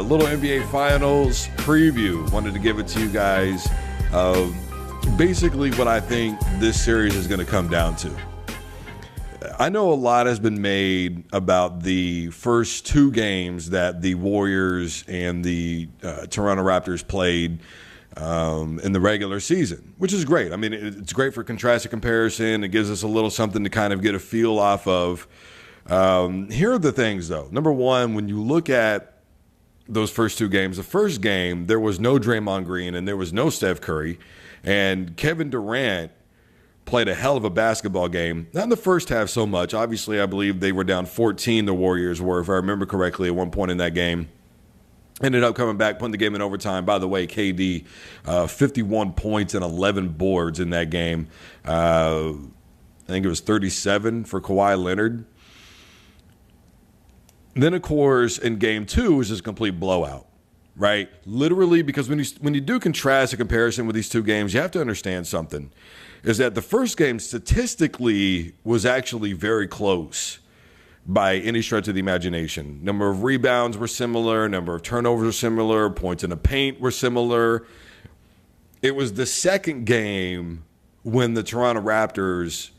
little NBA Finals preview. Wanted to give it to you guys. Basically what I think this series is going to come down to. I know a lot has been made about the first two games that the Warriors and the Toronto Raptors played in the regular season, which is great. I mean, it's great for contrast and comparison. It gives us a little something to kind of get a feel off of. Here are the things, though. Number one, when you look at those first two games, the first game, there was no Draymond Green and there was no Steph Curry. And Kevin Durant played a hell of a basketball game. Not in the first half so much. Obviously, I believe they were down 14, the Warriors were, if I remember correctly, at one point in that game. Ended up coming back, putting the game in overtime. By the way, KD, 51 points and 11 boards in that game. I think it was 37 for Kawhi Leonard. Then, of course, in game two, it was just a complete blowout. Right? Literally, because when you do contrast a comparison with these two games, you have to understand something. Is that the first game statistically was actually very close by any stretch of the imagination. Number of rebounds were similar, number of turnovers were similar, points in the paint were similar. It was the second game when the Toronto Raptors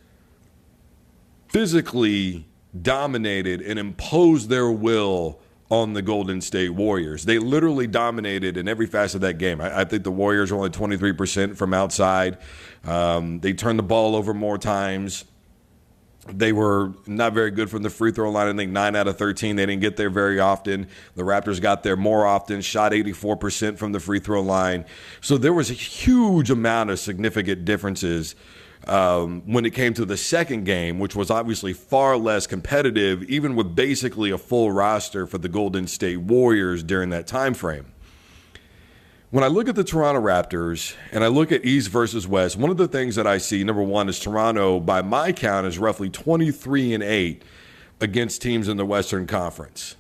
physically dominated and imposed their will on the Golden State Warriors. They literally dominated in every facet of that game. I think the Warriors were only 23% from outside. They turned the ball over more times. They were not very good from the free throw line. I think 9 out of 13. They didn't get there very often. The Raptors got there more often, shot 84% from the free throw line. So there was a huge amount of significant differences when it came to the second game, which was obviously far less competitive, even with basically a full roster for the Golden State Warriors during that time frame. When I look at the Toronto Raptors and I look at East versus West, one of the things that I see, number one, is Toronto, by my count, is roughly 23-8 against teams in the Western Conference.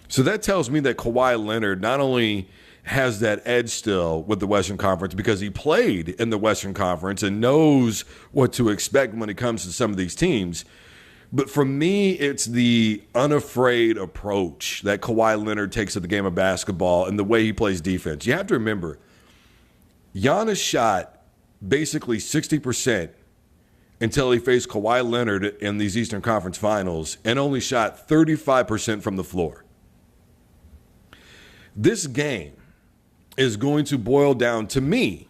So that tells me that Kawhi Leonard not only has that edge still with the Western Conference because he played in the Western Conference and knows what to expect when it comes to some of these teams. But for me, it's the unafraid approach that Kawhi Leonard takes to the game of basketball and the way he plays defense. You have to remember, Giannis shot basically 60% until he faced Kawhi Leonard in these Eastern Conference Finals and only shot 35% from the floor. This game is going to boil down, to me,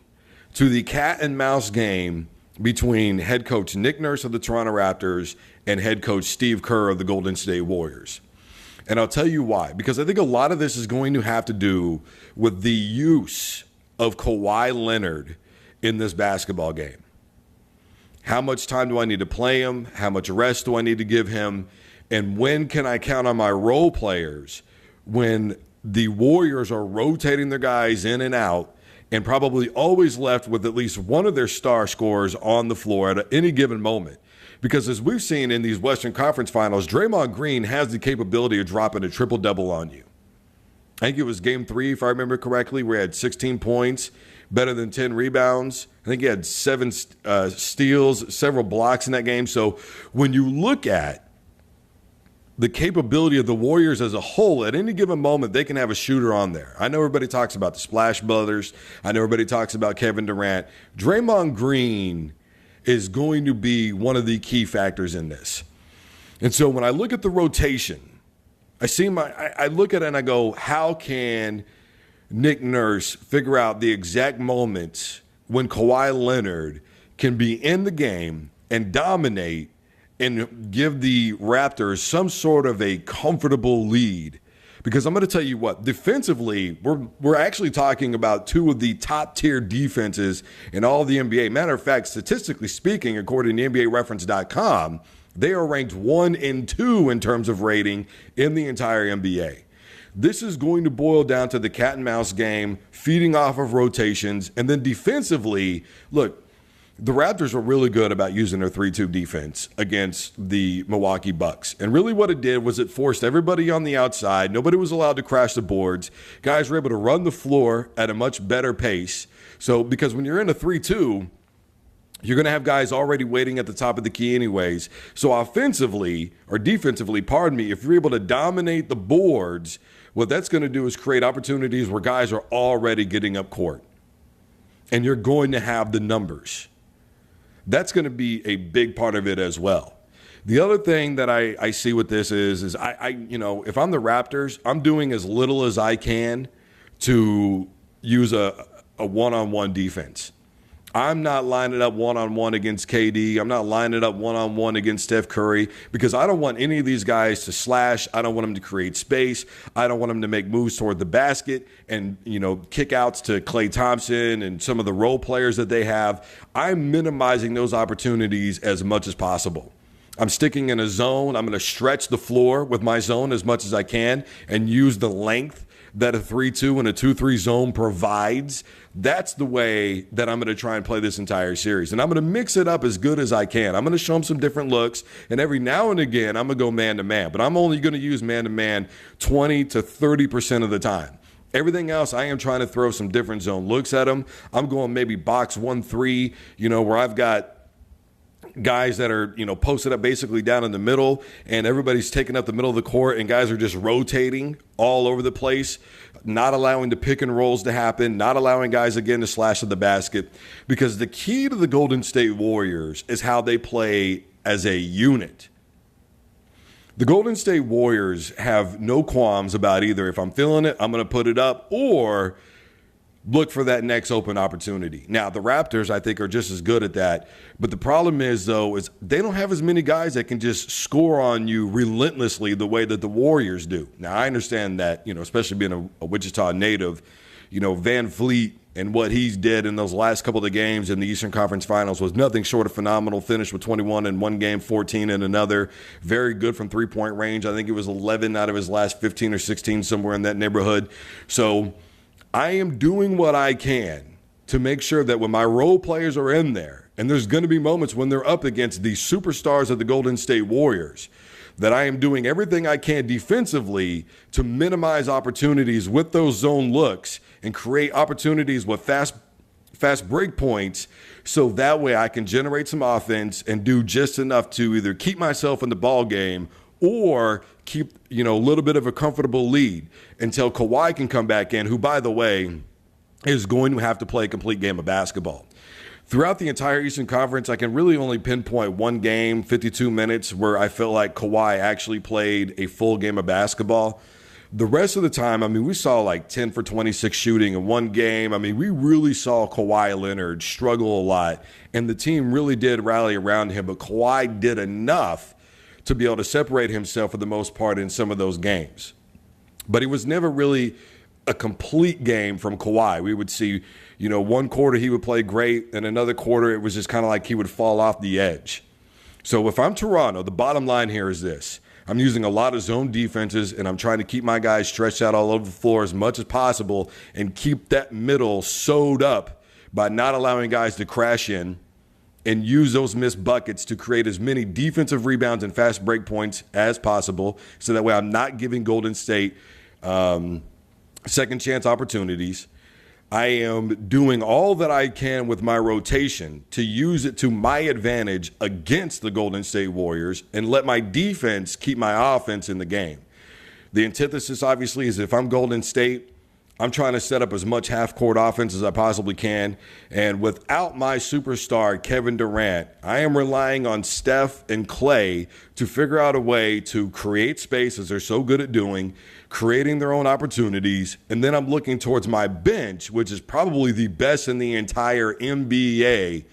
to the cat and mouse game between head coach Nick Nurse of the Toronto Raptors and head coach Steve Kerr of the Golden State Warriors. And I'll tell you why. Because I think a lot of this is going to have to do with the use of Kawhi Leonard in this basketball game. How much time do I need to play him? How much rest do I need to give him? And when can I count on my role players when the Warriors are rotating their guys in and out and probably always left with at least one of their star scorers on the floor at any given moment? Because as we've seen in these Western Conference Finals, Draymond Green has the capability of dropping a triple-double on you. I think it was game 3, if I remember correctly, where he had 16 points, better than 10 rebounds. I think he had 7 steals, several blocks in that game. So when you look at the capability of the Warriors as a whole, at any given moment, they can have a shooter on there. I know everybody talks about the Splash Brothers. I know everybody talks about Kevin Durant. Draymond Green is going to be one of the key factors in this. And so when I look at the rotation, I look at it and I go, how can Nick Nurse figure out the exact moments when Kawhi Leonard can be in the game and dominate and give the Raptors some sort of a comfortable lead? Because I'm going to tell you what, defensively, we're actually talking about two of the top-tier defenses in all of the NBA. Matter of fact, statistically speaking, according to NBAReference.com, they are ranked 1 and 2 in terms of rating in the entire NBA. This is going to boil down to the cat and mouse game, feeding off of rotations, and then defensively, look, the Raptors were really good about using their 3-2 defense against the Milwaukee Bucks. And really what it did was it forced everybody on the outside. Nobody was allowed to crash the boards. Guys were able to run the floor at a much better pace. So because when you're in a 3-2, you're going to have guys already waiting at the top of the key anyways. So offensively, or defensively, pardon me, if you're able to dominate the boards what that's going to do is create opportunities where guys are already getting up court. And you're going to have the numbers. That's going to be a big part of it as well. The other thing that I see with this is I if I'm the Raptors, I'm doing as little as I can to use a one-on-one defense. I'm not lining up one-on-one against KD. I'm not lining up one-on-one against Steph Curry because I don't want any of these guys to slash. I don't want them to create space. I don't want them to make moves toward the basket and, kickouts to Klay Thompson and some of the role players that they have. I'm minimizing those opportunities as much as possible. I'm sticking in a zone. I'm going to stretch the floor with my zone as much as I can and use the length that a 3-2 and a 2-3 zone provides. That's the way that I'm going to try and play this entire series. And I'm going to mix it up as good as I can. I'm going to show them some different looks. And every now and again, I'm going to go man-to-man. But I'm only going to use man-to-man 20 to 30% of the time. Everything else, I am trying to throw some different zone looks at them. I'm going maybe box 1-3, where I've got guys that are, posted up basically down in the middle and everybody's taking up the middle of the court and guys are just rotating all over the place, not allowing the pick and rolls to happen, not allowing guys again to slash at the basket. Because the key to the Golden State Warriors is how they play as a unit. The Golden State Warriors have no qualms about either if I'm feeling it, I'm going to put it up, or look for that next open opportunity. Now, the Raptors, I think, are just as good at that. But the problem is, though, is they don't have as many guys that can just score on you relentlessly the way that the Warriors do. Now, I understand that, especially being a Wichita native, Van Fleet and what he's did in those last couple of games in the Eastern Conference Finals was nothing short of phenomenal. Finished with 21 in one game, 14 in another. Very good from three-point range. I think it was 11 out of his last 15 or 16, somewhere in that neighborhood. So I am doing what I can to make sure that when my role players are in there, and there's going to be moments when they're up against the superstars of the Golden State Warriors, that I am doing everything I can defensively to minimize opportunities with those zone looks and create opportunities with fast break points, so that way I can generate some offense and do just enough to either keep myself in the ball game or keep, a little bit of a comfortable lead until Kawhi can come back in, who, by the way, is going to have to play a complete game of basketball. Throughout the entire Eastern Conference, I can really only pinpoint one game, 52 minutes, where I felt like Kawhi actually played a full game of basketball. The rest of the time, we saw like 10 for 26 shooting in one game. We really saw Kawhi Leonard struggle a lot, and the team really did rally around him, but Kawhi did enough to be able to separate himself for the most part in some of those games. But it was never really a complete game from Kawhi. We would see, one quarter he would play great, and another quarter it was just kind of like he would fall off the edge. So if I'm Toronto, the bottom line here is this. I'm using a lot of zone defenses, and I'm trying to keep my guys stretched out all over the floor as much as possible and keep that middle sewed up by not allowing guys to crash in, and use those missed buckets to create as many defensive rebounds and fast break points as possible, so that way I'm not giving Golden State second chance opportunities. I am doing all that I can with my rotation to use it to my advantage against the Golden State Warriors and let my defense keep my offense in the game. The antithesis, obviously, is if I'm Golden State, I'm trying to set up as much half-court offense as I possibly can. And without my superstar, Kevin Durant, I am relying on Steph and Klay to figure out a way to create space, as they're so good at doing, creating their own opportunities. And then I'm looking towards my bench, which is probably the best in the entire NBA,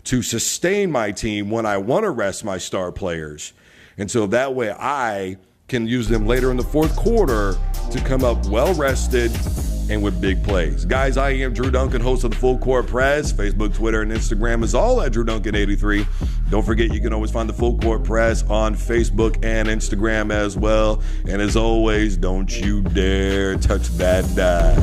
to sustain my team when I want to rest my star players. And so that way I can use them later in the fourth quarter to come up well-rested and with big plays. Guys, I am Drew Duncan, host of the Full Court Press. Facebook, Twitter, and Instagram is all at Drew Duncan 83. Don't forget, you can always find the Full Court Press on Facebook and Instagram as well. And as always, don't you dare touch that dial.